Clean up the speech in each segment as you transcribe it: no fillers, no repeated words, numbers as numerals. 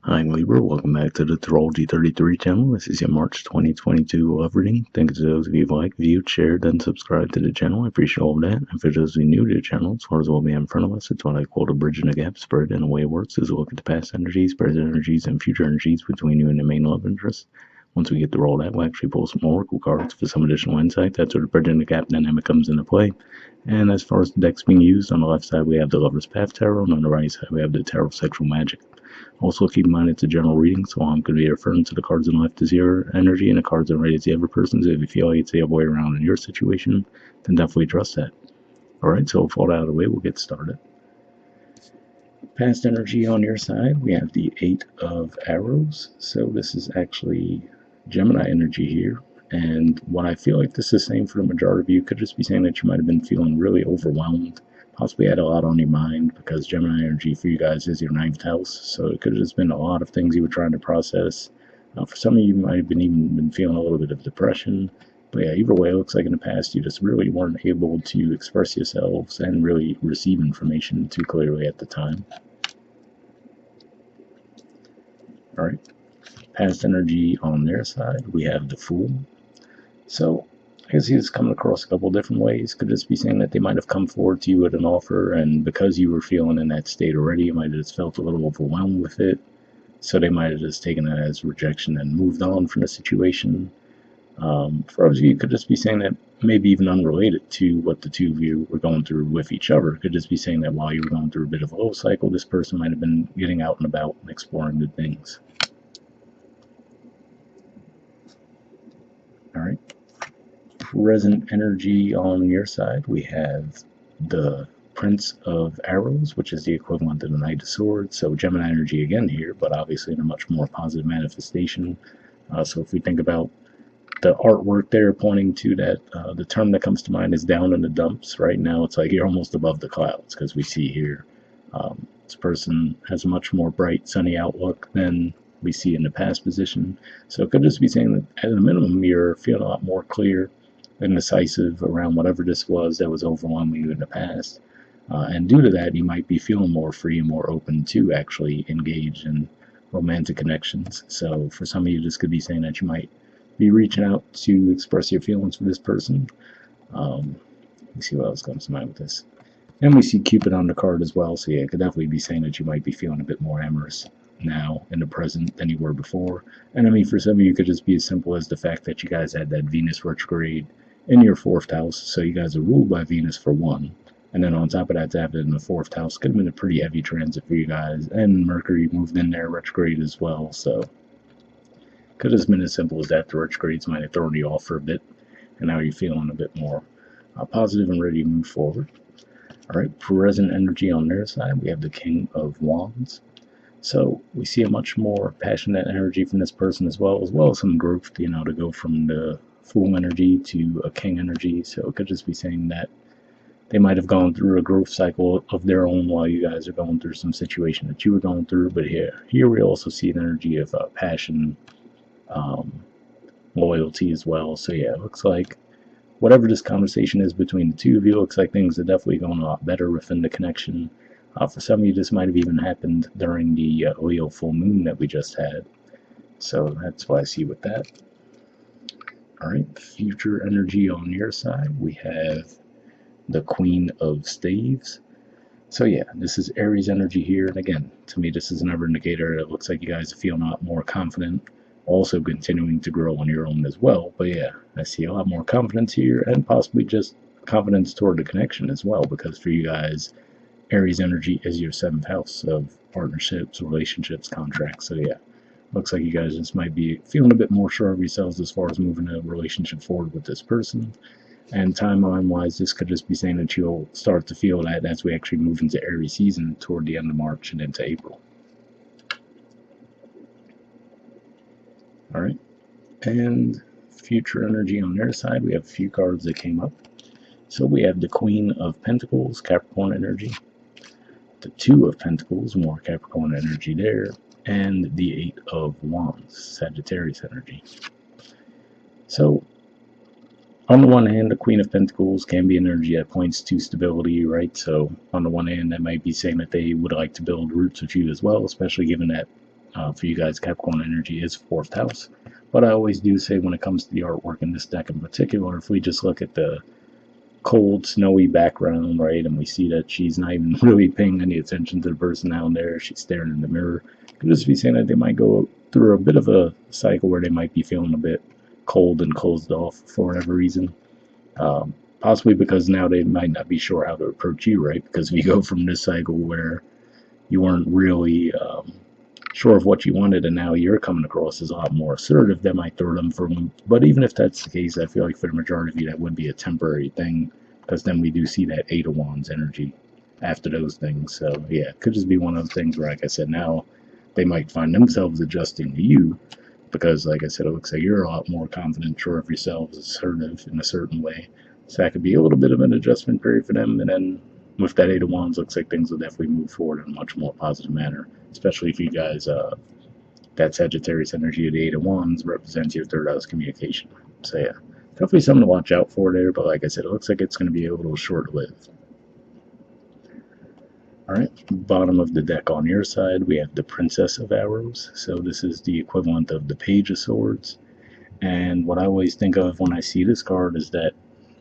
Hi Libra, welcome back to the Astrology 33 channel. This is your March 2022 love reading. Thank you to those of you who like, viewed, shared, and subscribed to the channel. I appreciate all of that. And for those of you new to the channel, as far as what we have in front of us, it's what I call the bridging the gap spread. And the way it works is a look at the past energies, present energies, and future energies between you and the main love interest. Once we get through all that, we'll actually pull some oracle cards for some additional insight. That's where the bridging the gap dynamic comes into play. And as far as the decks being used, on the left side we have the Lover's Path Tarot, and on the right side we have the Tarot of Sexual Magic. Also, keep in mind it's a general reading, so I'm going to be referring to the cards on the left as your energy and the cards on the right as the other person's. If you feel like it's the other way around in your situation, then definitely trust that. Alright, so with all that out of the way, we'll get started. Past energy on your side, we have the Eight of Arrows. So this is actually Gemini energy here. And what I feel like this is saying for the majority of you could just be saying that you might have been feeling really overwhelmed, possibly had a lot on your mind, because Gemini energy for you guys is your 9th house. So it could have just been a lot of things you were trying to process. For some of you, might have been feeling a little bit of depression. But yeah, either way, it looks like in the past you just really weren't able to express yourselves and really receive information too clearly at the time. Alright, past energy on their side, we have the Fool. So I can see this coming across a couple different ways. Could just be saying that they might have come forward to you with an offer, and because you were feeling in that state already, you might have just felt a little overwhelmed with it. So they might have just taken it as rejection and moved on from the situation. For others of you, it could just be saying that maybe even unrelated to what the two of you were going through with each other. It could just be saying that while you were going through a bit of a low cycle, this person might have been getting out and about and exploring new things. Alright. Present energy on your side, we have the Prince of Arrows, which is the equivalent of the Knight of Swords. So Gemini energy again here, but obviously in a much more positive manifestation. So if we think about the artwork there pointing to that, the term that comes to mind is down in the dumps. Right now it's like you're almost above the clouds, because we see here this person has a much more bright, sunny outlook than we see in the past position. So it could just be saying that at a minimum you're feeling a lot more clear and decisive around whatever this was that was overwhelming you in the past. And due to that, you might be feeling more free and more open to actually engage in romantic connections. So for some of you, this could be saying that you might be reaching out to express your feelings for this person. Let me see what else comes to mind with this. And we see Cupid on the card as well, so yeah, it could definitely be saying that you might be feeling a bit more amorous now in the present than you were before. And I mean, for some of you, it could just be as simple as the fact that you guys had that Venus retrograde in your 4th house, so you guys are ruled by Venus for one. And then on top of that, to have it in the 4th house could have been a pretty heavy transit for you guys. And Mercury moved in there retrograde as well, so could have been as simple as that. The retrogrades might have thrown you off for a bit, and now you're feeling a bit more positive and ready to move forward. Alright, present energy on their side, we have the King of Wands. So we see a much more passionate energy from this person as well as some growth, to go from the Fool energy to a King energy. So it could just be saying that they might have gone through a growth cycle of their own while you guys are going through some situation that you were going through. But here we also see an energy of passion, loyalty as well. So yeah, it looks like whatever this conversation is between the two of you, looks like things are definitely going a lot better within the connection. For some of you, this might have even happened during the Leo full moon that we just had. So that's what I see with that. Alright, future energy on your side, we have the Queen of Staves. So yeah, this is Aries energy here, and again, to me this is another indicator. It looks like you guys are feeling a lot more confident, also continuing to grow on your own as well. But yeah, I see a lot more confidence here, and possibly just confidence toward the connection as well, because for you guys, Aries energy is your 7th house of partnerships, relationships, contracts. So yeah, looks like you guys just might be feeling a bit more sure of yourselves as far as moving a relationship forward with this person. And timeline-wise, this could just be saying that you'll start to feel that as we actually move into Aries season toward the end of March and into April. Alright, and future energy on their side, we have a few cards that came up. So we have the Queen of Pentacles, Capricorn energy, the Two of Pentacles, more Capricorn energy there, and the Eight of Wands, Sagittarius energy. So on the one hand, the Queen of Pentacles can be an energy that points to stability, right? So on the one hand, that might be saying that they would like to build roots with you as well, especially given that for you guys, Capricorn energy is 4th house. But I always do say when it comes to the artwork in this deck in particular, if we just look at the cold, snowy background, right, and we see that she's not even really paying any attention to the person down there, she's staring in the mirror, could just be saying that they might go through a bit of a cycle where they might be feeling a bit cold and closed off for whatever reason. Possibly because now they might not be sure how to approach you, right? Because if you go from this cycle where you weren't really sure of what you wanted, and now you're coming across as a lot more assertive, that might throw them for them. But even if that's the case, I feel like for the majority of you, that would be a temporary thing, because then we do see that 8 of Wands energy after those things. So yeah, it could just be one of those things where, like I said, now they might find themselves adjusting to you, because like I said, it looks like you're a lot more confident, sure of yourselves, assertive in a certain way. So that could be a little bit of an adjustment period for them, and then with that 8 of Wands, looks like things will definitely move forward in a much more positive manner, especially if you guys, that Sagittarius energy of the 8 of Wands represents your 3rd house communication. So yeah, definitely something to watch out for there, but like I said, it looks like it's going to be a little short-lived. Alright, bottom of the deck on your side, we have the Princess of Arrows. So this is the equivalent of the Page of Swords. And what I always think of when I see this card is that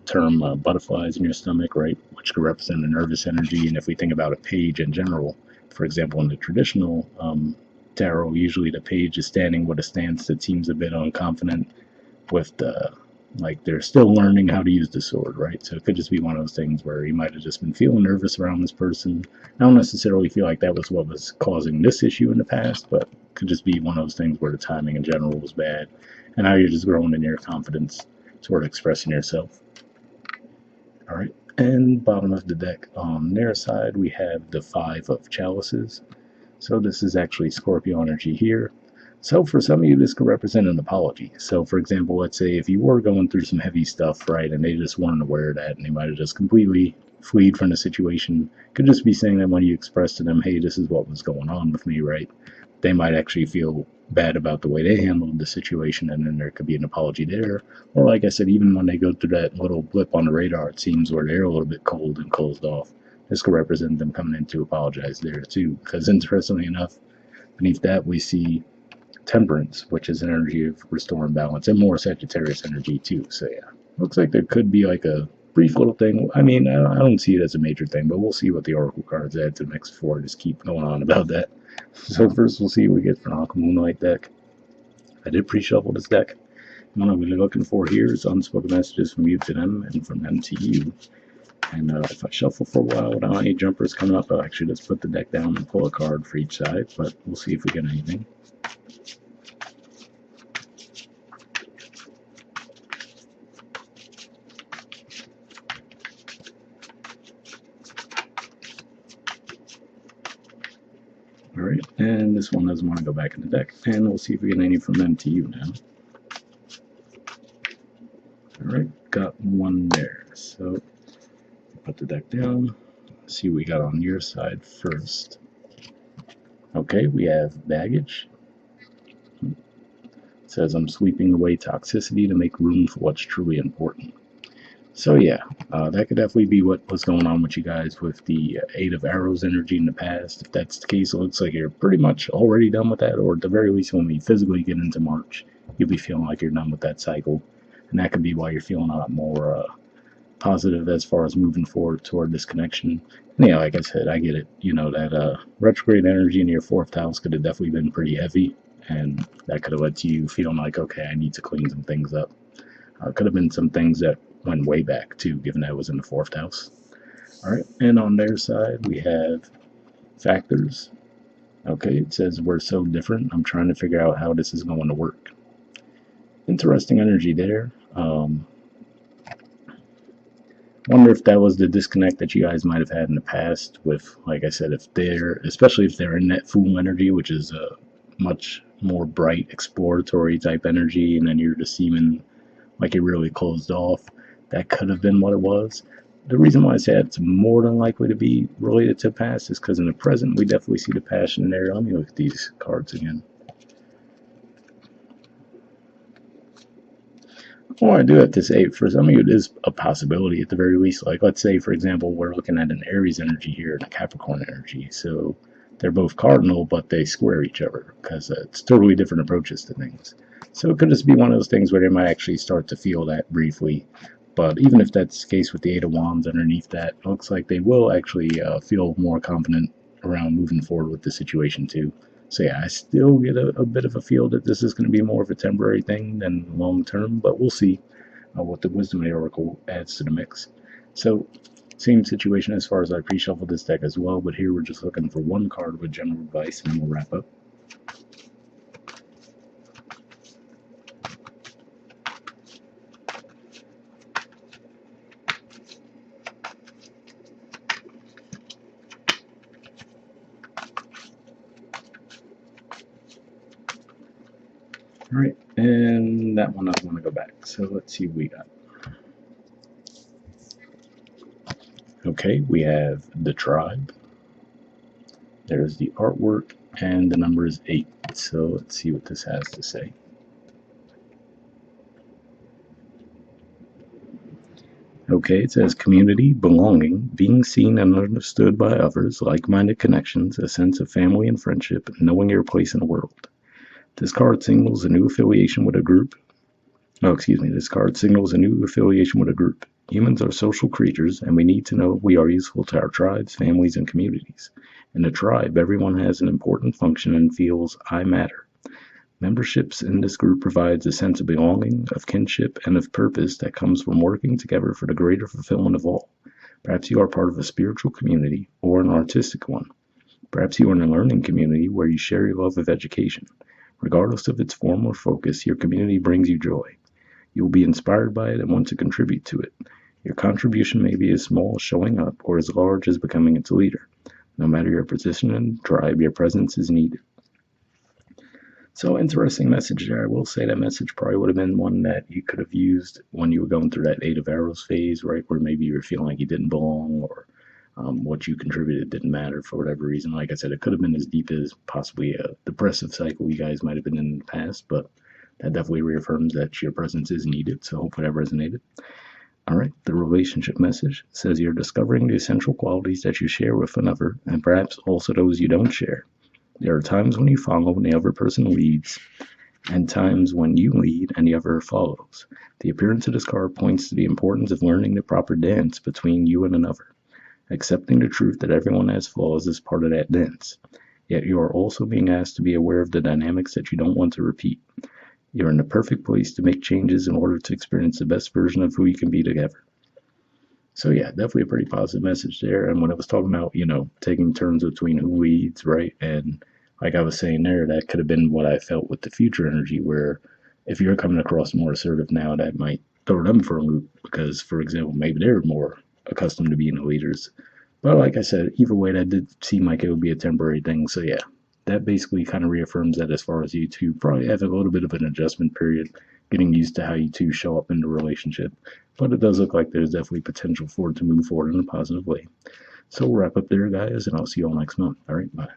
term butterflies in your stomach, right, which could represent a nervous energy. And if we think about a page in general, for example, in the traditional tarot, usually the page is standing with a stance that seems a bit unconfident, with the, like, they're still learning how to use the sword, right? So it could just be one of those things where you might have just been feeling nervous around this person. I don't necessarily feel like that was what was causing this issue in the past, but it could just be one of those things where the timing in general was bad, and now you're just growing in your confidence, sort of expressing yourself. Alright, and bottom of the deck on their side, we have the 5 of Chalices. So this is actually Scorpio energy here. So for some of you, this could represent an apology. So for example, let's say if you were going through some heavy stuff, right, and they just weren't aware of that, and they might have just completely fleed from the situation, could just be saying that when you express to them, hey, this is what was going on with me, right, they might actually feel bad about the way they handled the situation, and then there could be an apology there. Or like I said, even when they go through that little blip on the radar, it seems where they're a little bit cold and closed off, this could represent them coming in to apologize there too. Because interestingly enough, beneath that we see Temperance, which is an energy of restoring balance, and more Sagittarius energy too. So yeah, looks like there could be like a brief little thing. I mean, I don't see it as a major thing, but we'll see what the Oracle cards add to the mix before I just keep going on about that. So first we'll see what we get for an Aqua Moonlight deck. I did pre-shuffle this deck. What I'm really looking for here is unspoken messages from you to them and from them to you. And if I shuffle for a while without any jumpers coming up, I'll actually just put the deck down and pull a card for each side, but we'll see if we get anything. Alright, and this one doesn't want to go back in the deck, and we'll see if we get any from them to you now. Alright, got one there, so put the deck down, see what we got on your side first. Okay, we have baggage. It says, I'm sweeping away toxicity to make room for what's truly important. So yeah, that could definitely be what was going on with you guys with the 8 of Arrows energy in the past. If that's the case, it looks like you're pretty much already done with that, or at the very least when we physically get into March, you'll be feeling like you're done with that cycle. And that could be why you're feeling a lot more positive as far as moving forward toward this connection. And yeah, like I said, I get it. You know, that retrograde energy in your 4th house could have definitely been pretty heavy, and that could have led to you feeling like, okay, I need to clean some things up. Could have been some things that went way back too, given that it was in the 4th house. Alright, and on their side we have factors. Okay, it says we're so different. I'm trying to figure out how this is going to work. Interesting energy there. Wonder if that was the disconnect that you guys might have had in the past with, like I said, if they're, especially if they're in that Fool energy, which is a much more bright exploratory type energy, and then you're just seeming like you're really closed off. That could have been what it was. The reason why I say it's more than likely to be related to the past is because in the present we definitely see the passion there. Let me look at these cards again. Well, I do have to say, for some of you, it is a possibility at the very least. Like, let's say, for example, we're looking at an Aries energy here and a Capricorn energy. So they're both cardinal, but they square each other because it's totally different approaches to things. So it could just be one of those things where they might actually start to feel that briefly. But even if that's the case with the Eight of Wands underneath that, it looks like they will actually feel more confident around moving forward with the situation too. So yeah, I still get a bit of a feel that this is going to be more of a temporary thing than long term, but we'll see what the Wisdom of the Oracle adds to the mix. So same situation as far as I pre-shuffled this deck as well, but here we're just looking for one card with general advice and then we'll wrap up. Alright, and that one doesn't want to go back, so let's see what we got. Okay, we have the tribe. There's the artwork, and the number is 8. So let's see what this has to say. Okay, it says community, belonging, being seen and understood by others, like-minded connections, a sense of family and friendship, knowing your place in the world. This card signals a new affiliation with a group. This card signals a new affiliation with a group. Humans are social creatures, and we need to know we are useful to our tribes, families, and communities. In a tribe, everyone has an important function and feels I matter. Memberships in this group provides a sense of belonging, of kinship, and of purpose that comes from working together for the greater fulfillment of all. Perhaps you are part of a spiritual community or an artistic one. Perhaps you are in a learning community where you share your love of education. Regardless of its form or focus, your community brings you joy. You will be inspired by it and want to contribute to it. Your contribution may be as small as showing up or as large as becoming its leader. No matter your position in the tribe, your presence is needed. So interesting message there. I will say that message probably would have been one that you could have used when you were going through that Eight of Arrows phase, right? Where maybe you were feeling like you didn't belong or what you contributed didn't matter for whatever reason. Like I said, it could have been as deep as possibly a depressive cycle you guys might have been in the past, but that definitely reaffirms that your presence is needed. So hopefully that resonated. All right, the relationship message says you're discovering the essential qualities that you share with another and perhaps also those you don't share. There are times when you follow and the other person leads, and times when you lead and the other follows. The appearance of this card points to the importance of learning the proper dance between you and another. Accepting the truth that everyone has flaws is part of that dance. Yet you are also being asked to be aware of the dynamics that you don't want to repeat. You're in the perfect place to make changes in order to experience the best version of who you can be together. So yeah, definitely a pretty positive message there. And when I was talking about, taking turns between who leads, right? And like I was saying there, that could have been what I felt with the future energy, where if you're coming across more assertive now, that might throw them for a loop because, for example, maybe they're more accustomed to being the leaders. But like I said, either way, that did seem like it would be a temporary thing. So yeah, that basically kind of reaffirms that as far as you two probably have a little bit of an adjustment period, getting used to how you two show up in the relationship. But it does look like there's definitely potential for it to move forward in a positive way. So we'll wrap up there, guys, and I'll see you all next month. All right, bye.